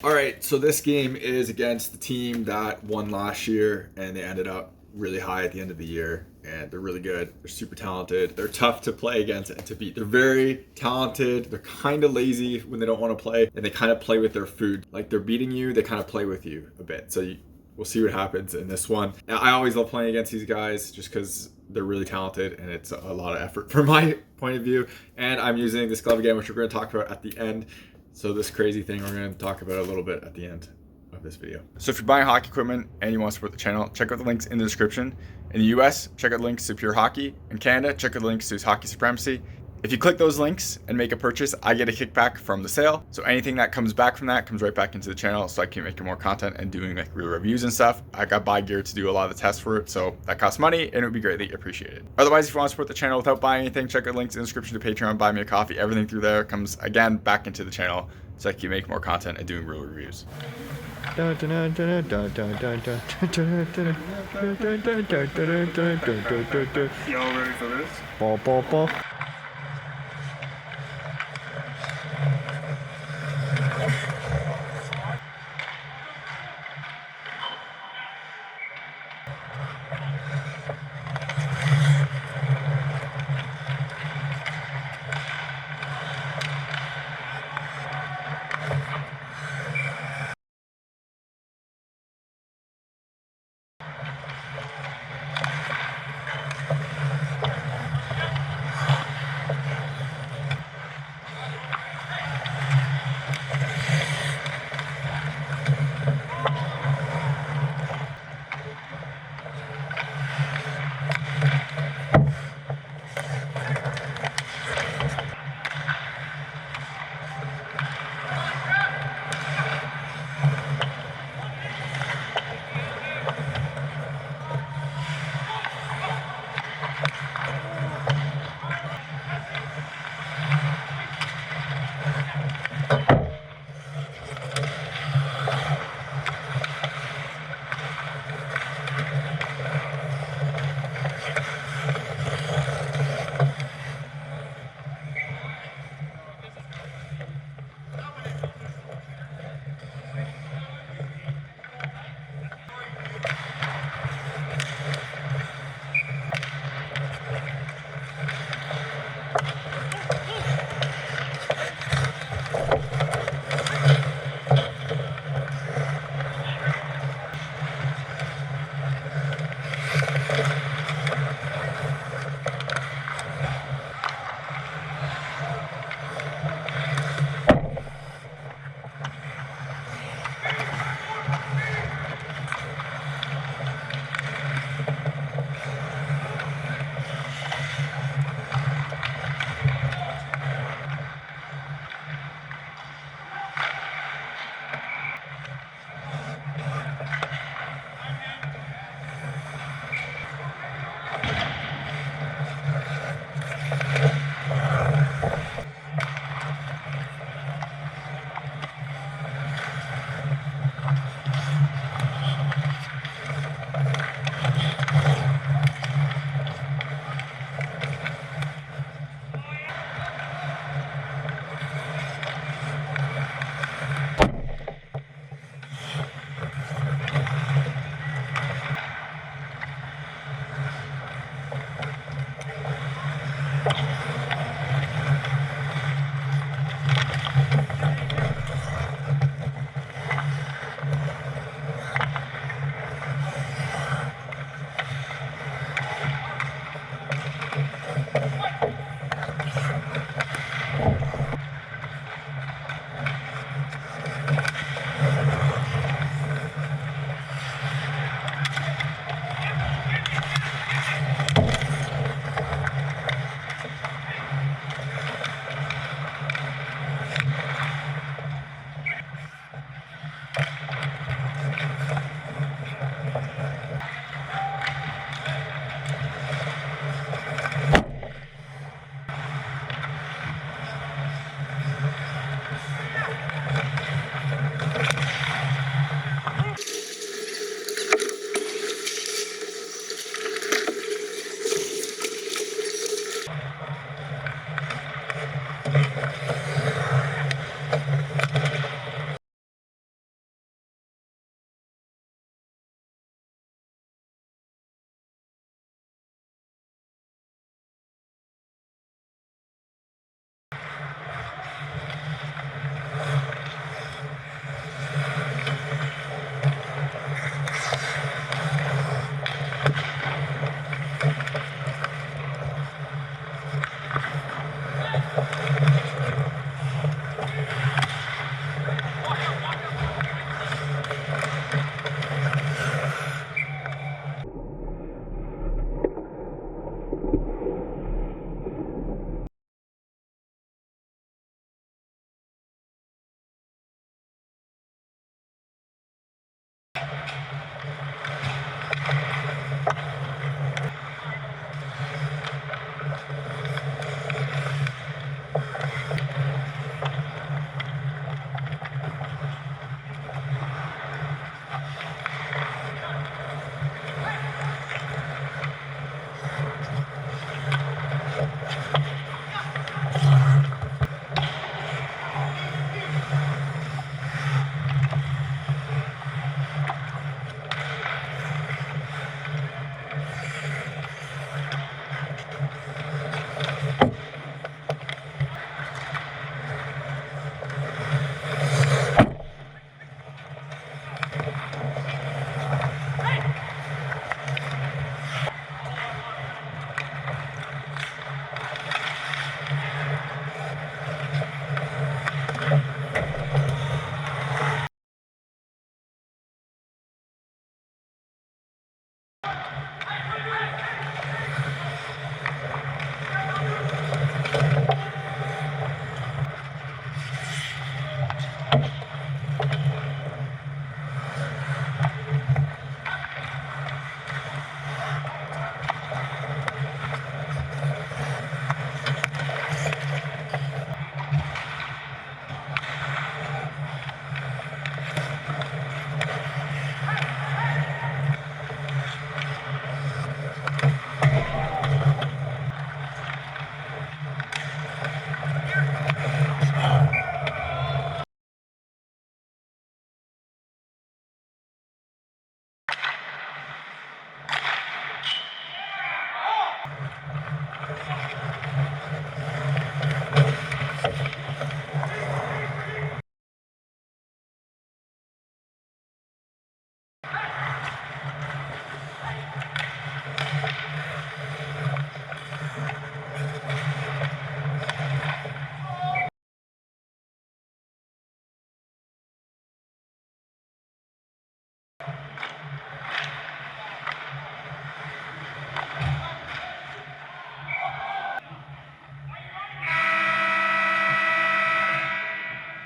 All right, so this game is against the team that won last year, and they ended up really high at the end of the year, and they're really good. They're super talented. They're tough to play against and to beat. They're very talented. They're kind of lazy when they don't want to play, and they kind of play with their food. Like they're beating you, they kind of play with you a bit. So we'll see what happens in this one. Now, I always love playing against these guys just because they're really talented, and it's a lot of effort from my point of view. And I'm using this glove again, which we're going to talk about at the end. So this crazy thing we're going to talk about a little bit at the end of this video. So if you're buying hockey equipment and you want to support the channel, check out the links in the description. In the US, check out links to Pure Hockey. In Canada, check out the links to Hockey Supremacy. If you click those links and make a purchase, I get a kickback from the sale. So anything that comes back from that comes right back into the channel, so I can make more content and doing like real reviews and stuff. I got buy gear to do a lot of the tests for it, so that costs money and it would be greatly appreciated. Otherwise, if you want to support the channel without buying anything, check out links in the description to Patreon, buy me a coffee. Everything through there comes again back into the channel, so I can make more content and doing real reviews. Y'all ready for this?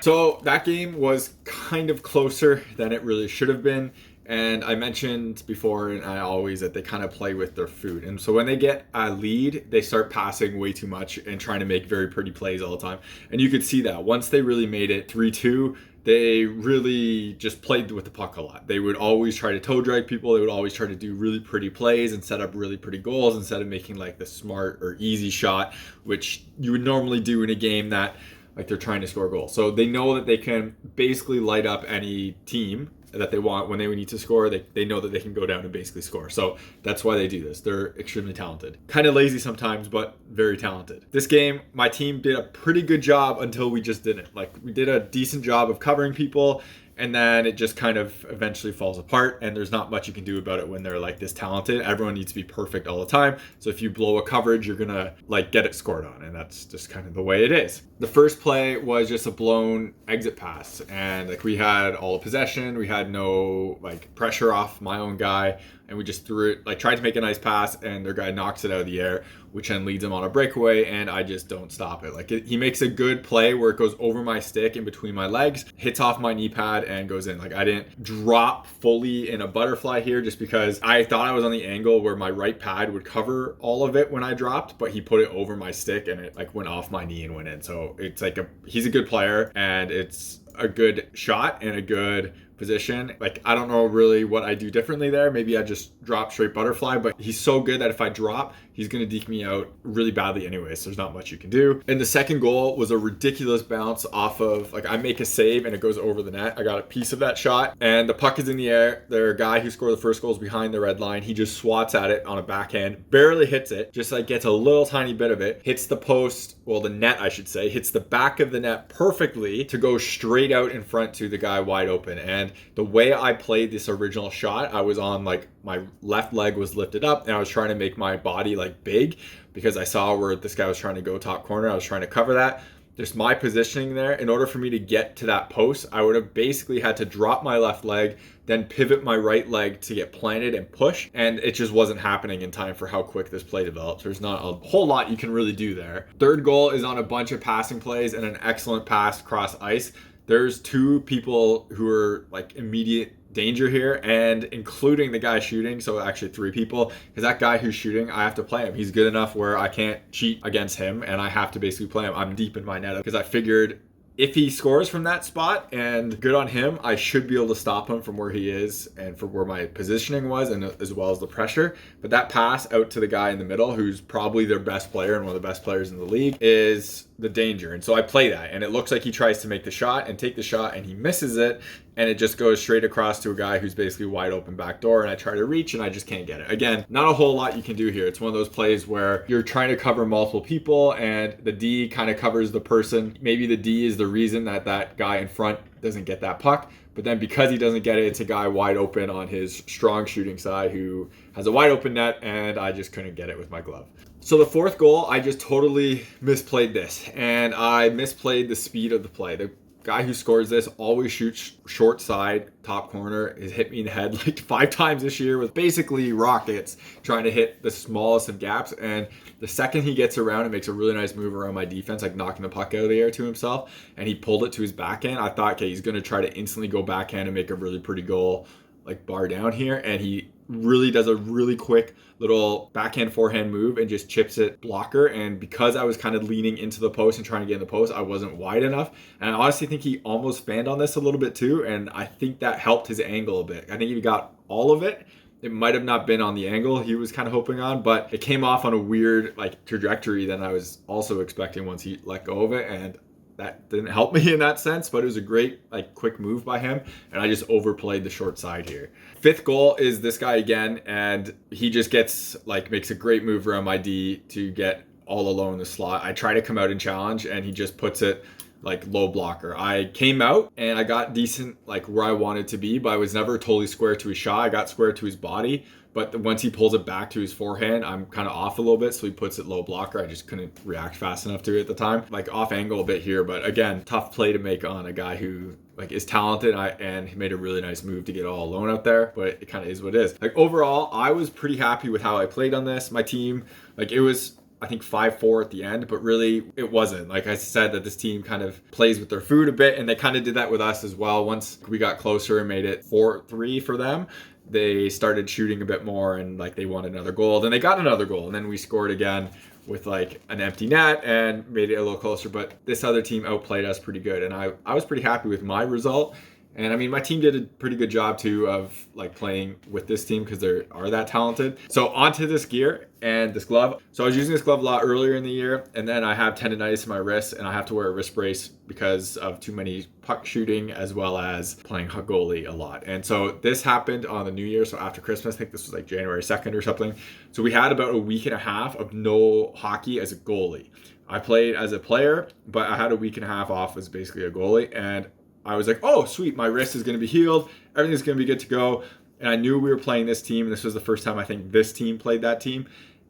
So that game was kind of closer than it really should have been. And I mentioned before, and I always, that they kind of play with their food. And so when they get a lead, they start passing way too much and trying to make very pretty plays all the time. And you could see that once they really made it 3-2, they really just played with the puck a lot. They would always try to toe drag people. They would always try to do really pretty plays and set up really pretty goals instead of making like the smart or easy shot, which you would normally do in a game that like they're trying to score goals. So they know that they can basically light up any team that they want when they need to score. They know that they can go down and basically score. So that's why they do this. They're extremely talented. Kind of lazy sometimes, but very talented. This game, my team did a pretty good job until we just didn't. Like, we did a decent job of covering people, and then it just kind of eventually falls apart, and there's not much you can do about it when they're like this talented. Everyone needs to be perfect all the time. So if you blow a coverage, you're gonna like get it scored on, and that's just kind of the way it is. The first play was just a blown exit pass, and like we had all the possession, we had no like pressure off my own guy, and we just threw it, like tried to make a nice pass, and their guy knocks it out of the air, which then leads him on a breakaway, and I just don't stop it. Like he makes a good play where it goes over my stick in between my legs, hits off my knee pad, and goes in. Like I didn't drop fully in a butterfly here just because I thought I was on the angle where my right pad would cover all of it when I dropped, but he put it over my stick and it like went off my knee and went in. So it's like he's a good player, and it's a good shot and a good position. Like I don't know really what I do differently there. Maybe I just drop straight butterfly, but he's so good that if I drop, he's going to deke me out really badly anyway, so there's not much you can do. And the second goal was a ridiculous bounce off of, like I make a save and it goes over the net. I got a piece of that shot and the puck is in the air. Their guy who scored the first goal is behind the red line. He just swats at it on a backhand, barely hits it, just like gets a little tiny bit of it, hits the post, well the net I should say, hits the back of the net perfectly to go straight out in front to the guy wide open. And the way I played this original shot, I was on like my left leg was lifted up and I was trying to make my body like big because I saw where this guy was trying to go top corner. I was trying to cover that. Just my positioning there, in order for me to get to that post, I would have basically had to drop my left leg, then pivot my right leg to get planted and push, and it just wasn't happening in time for how quick this play develops. There's not a whole lot you can really do there. Third goal is on a bunch of passing plays and an excellent pass across ice. There's two people who are like immediate danger here, and including the guy shooting, so actually three people, because that guy who's shooting, I have to play him. He's good enough where I can't cheat against him, and I have to basically play him. I'm deep in my net because I figured if he scores from that spot, and good on him, I should be able to stop him from where he is and from where my positioning was, and as well as the pressure. But that pass out to the guy in the middle, who's probably their best player and one of the best players in the league, is the danger. And so I play that, and it looks like he tries to make the shot and take the shot, and he misses it, and it just goes straight across to a guy who's basically wide open back door, and I try to reach and I just can't get it. Again, not a whole lot you can do here. It's one of those plays where you're trying to cover multiple people and the D kind of covers the person. Maybe the D is the reason that that guy in front doesn't get that puck, but then because he doesn't get it, it's a guy wide open on his strong shooting side who has a wide open net, and I just couldn't get it with my glove. So the fourth goal, I just totally misplayed this, and I misplayed the speed of the play. The guy who scores this always shoots short side, top corner. Has hit me in the head like 5 times this year with basically rockets trying to hit the smallest of gaps. And the second he gets around and makes a really nice move around my defense, like knocking the puck out of the air to himself, and he pulled it to his backhand, I thought, okay, he's going to try to instantly go backhand and make a really pretty goal, like bar down here. And he really does a really quick little backhand forehand move and just chips it blocker. And because I was kind of leaning into the post and trying to get in the post, I wasn't wide enough. And I honestly think he almost fanned on this a little bit too, and I think that helped his angle a bit. I think he got all of it. It might have not been on the angle he was kind of hoping on, but it came off on a weird like trajectory than I was also expecting once he let go of it, and that didn't help me in that sense, but it was a great like quick move by him, and I just overplayed the short side here. Fifth goal is this guy again, and he just gets like makes a great move around my D to get all alone in the slot. I try to come out and challenge, and he just puts it like low blocker. I came out and I got decent like where I wanted to be, but I was never totally square to his shot. I got square to his body, but once he pulls it back to his forehand, I'm kind of off a little bit, so he puts it low blocker. I just couldn't react fast enough to it at the time. Like off angle a bit here, but again, tough play to make on a guy who like is talented, and he made a really nice move to get all alone out there, but it kind of is what it is. Like overall, I was pretty happy with how I played on this. My team, like it was I think 5-4 at the end, but really it wasn't. Like I said, that this team kind of plays with their food a bit, and they kind of did that with us as well. Once we got closer and made it 4-3 for them, they started shooting a bit more, and like they wanted another goal. Then they got another goal, and then we scored again with like an empty net and made it a little closer. But this other team outplayed us pretty good, and I was pretty happy with my result. And I mean, my team did a pretty good job too of like playing with this team because they are that talented. So onto this gear and this glove. So I was using this glove a lot earlier in the year, and then I have tendonitis in my wrist, and I have to wear a wrist brace because of too many puck shooting as well as playing goalie a lot. And so this happened on the New Year, so after Christmas. I think this was like January 2nd or something. So we had about a week and a half of no hockey as a goalie. I played as a player, but I had a week and a half off as basically a goalie, and I was like, oh, sweet, my wrist is going to be healed. Everything's going to be good to go. And I knew we were playing this team. This was the first time I think this team played that team.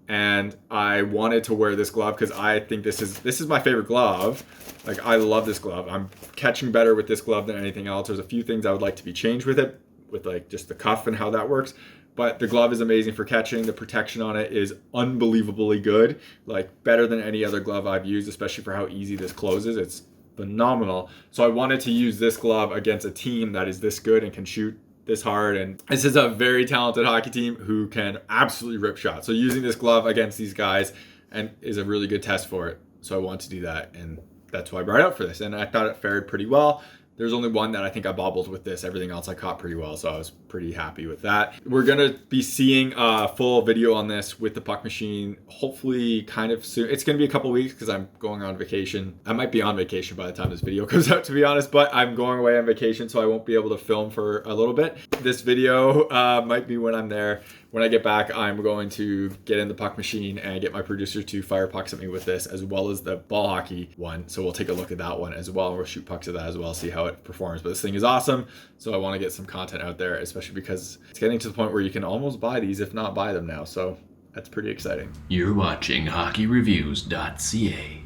And I wanted to wear this glove because I think this is my favorite glove. Like, I love this glove. I'm catching better with this glove than anything else. There's a few things I would like to be changed with it, with like just the cuff and how that works. But the glove is amazing for catching. The protection on it is unbelievably good. Like, better than any other glove I've used, especially for how easy this closes. It's phenomenal. So I wanted to use this glove against a team that is this good and can shoot this hard. And this is a very talented hockey team who can absolutely rip shots. So using this glove against these guys and is a really good test for it. So I want to do that, and that's why I brought it out for this. And I thought it fared pretty well. There's only one that I think I bobbled with this. Everything else I caught pretty well, so I was pretty happy with that. We're gonna be seeing a full video on this with the puck machine, hopefully kind of soon. It's gonna be a couple weeks because I'm going on vacation. I might be on vacation by the time this video comes out, to be honest, but I'm going away on vacation, so I won't be able to film for a little bit. This video might be when I'm there. When I get back, I'm going to get in the puck machine and get my producer to fire pucks at me with this, as well as the ball hockey one. So we'll take a look at that one as well. We'll shoot pucks at that as well, see how it performs. But this thing is awesome. So I want to get some content out there, especially because it's getting to the point where you can almost buy these, if not buy them now. So that's pretty exciting. You're watching HockeyReviews.ca.